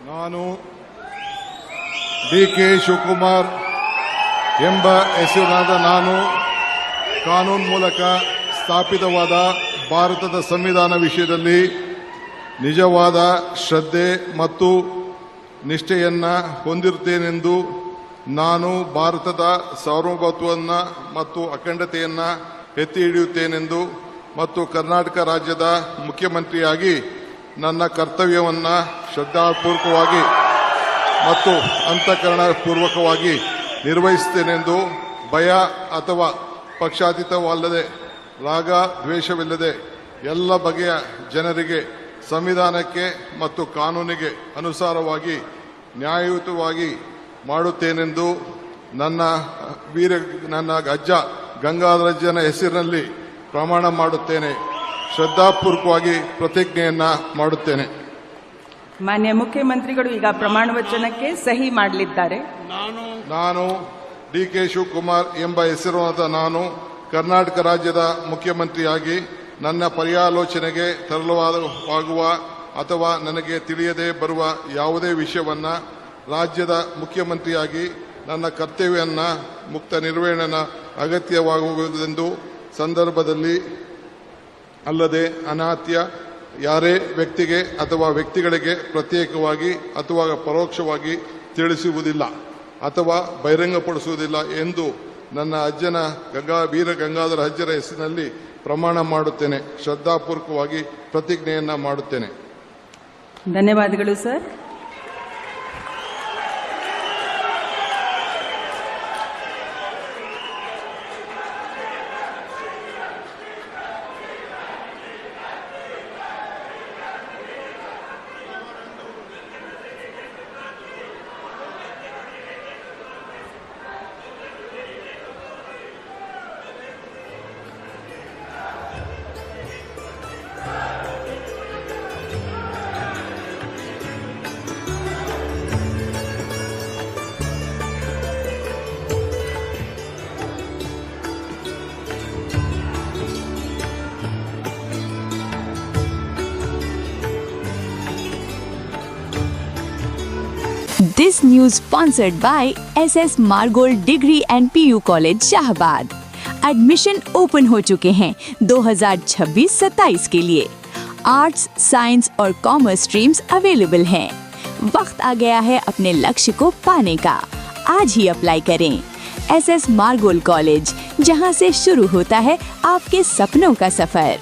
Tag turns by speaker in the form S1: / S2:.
S1: ನಾನು ಡಿ.ಕೆ. ಶಿವಕುಮಾರ್ ಎಂಬ ಹೆಸರಿನಾದ ನಾನು ಕಾನೂನು ಮೂಲಕ ಸ್ಥಾಪಿತವಾದ ಭಾರತದ ಸಂವಿಧಾನ ವಿಷಯದಲ್ಲಿ ನಿಜವಾದ ಶ್ರದ್ಧೆ ಮತ್ತು ನಿಷ್ಠೆಯನ್ನು ಹೊಂದಿರುತ್ತೇನೆಂದು ನಾನು ಭಾರತದ ಸಾರ್ವಭೌಮತ್ವವನ್ನು ಮತ್ತು ಅಖಂಡತೆಯನ್ನು ಎತ್ತಿ ಹಿಡಿಯುತ್ತೇನೆಂದು ಮತ್ತು ಕರ್ನಾಟಕ ರಾಜ್ಯದ ಮುಖ್ಯಮಂತ್ರಿಯಾಗಿ ನನ್ನ ಕರ್ತವ್ಯವನ್ನು ಶ್ರದ್ಧಾಪೂರ್ವಕವಾಗಿ ಮತ್ತು ಅಂತಃಕರಣಪೂರ್ವಕವಾಗಿ ನಿರ್ವಹಿಸುತ್ತೇನೆಂದು ಭಯ ಅಥವಾ ಪಕ್ಷಾತೀತವಲ್ಲದೆ ರಾಗ ದ್ವೇಷವಿಲ್ಲದೆ ಎಲ್ಲ ಬಗೆಯ ಜನರಿಗೆ ಸಂವಿಧಾನಕ್ಕೆ ಮತ್ತು ಕಾನೂನಿಗೆ ಅನುಸಾರವಾಗಿ ನ್ಯಾಯಯುತವಾಗಿ ಮಾಡುತ್ತೇನೆಂದು ನನ್ನ ಅಜ್ಜ ಗಂಗಾಧರಜ್ಜನ ಹೆಸರಿನಲ್ಲಿ ಪ್ರಮಾಣ ಮಾಡುತ್ತೇನೆ. ಶ್ರದ್ಧಾಪೂರ್ವಕವಾಗಿ ಪ್ರತಿಜ್ಞೆಯನ್ನ ಮಾಡುತ್ತೇನೆ.
S2: ಮಾನ್ಯ ಮುಖ್ಯಮಂತ್ರಿಗಳು ಈಗ ಪ್ರಮಾಣ ವಚನಕ್ಕೆ ಸಹಿ ಮಾಡಲಿದ್ದಾರೆ.
S1: ನಾನು ಡಿ.ಕೆ. ಶಿವಕುಮಾರ್ ಎಂಬ ಹೆಸರಾದ ನಾನು ಕರ್ನಾಟಕ ರಾಜ್ಯದ ಮುಖ್ಯಮಂತ್ರಿಯಾಗಿ ನನ್ನ ಪರ್ಯಾಲೋಚನೆಗೆ ತರಲಾಗುವ ಅಥವಾ ನನಗೆ ತಿಳಿಯದೆ ಬರುವ ಯಾವುದೇ ವಿಷಯವನ್ನು ರಾಜ್ಯದ ಮುಖ್ಯಮಂತ್ರಿಯಾಗಿ ನನ್ನ ಕರ್ತವ್ಯವನ್ನು ಮುಕ್ತ ನಿರ್ವಹಣೆ ಅಗತ್ಯವಾಗುವುದೆಂದು ಸಂದರ್ಭದಲ್ಲಿ ಅಲ್ಲದೆ ಅನಾತ್ಯ ಯಾರೇ ವ್ಯಕ್ತಿಗೆ ಅಥವಾ ವ್ಯಕ್ತಿಗಳಿಗೆ ಪ್ರತ್ಯೇಕವಾಗಿ ಅಥವಾ ಪರೋಕ್ಷವಾಗಿ ತಿಳಿಸುವುದಿಲ್ಲ ಅಥವಾ ಬಹಿರಂಗಪಡಿಸುವುದಿಲ್ಲ ಎಂದು ನನ್ನ ಅಜ್ಜನ ವೀರ ಗಂಗಾಧರ ಅಜ್ಜರ ಹೆಸರಿನಲ್ಲಿ ಪ್ರಮಾಣ ಮಾಡುತ್ತೇನೆ. ಶ್ರದ್ಧಾಪೂರ್ವಕವಾಗಿ ಪ್ರತಿಜ್ಞೆಯನ್ನ ಮಾಡುತ್ತೇನೆ.
S2: ಧನ್ಯವಾದಗಳು sir.
S3: This news sponsored by SS Margold Degree and PU College Shahabad. Admission open हो चुके हैं 2026-27 के लिए. आर्ट्स, साइंस और कॉमर्स स्ट्रीम्स अवेलेबल हैं. वक्त आ गया है अपने लक्ष्य को पाने का. आज ही अप्लाई करें. SS मार्गोल कॉलेज, जहां से शुरू होता है आपके सपनों का सफर.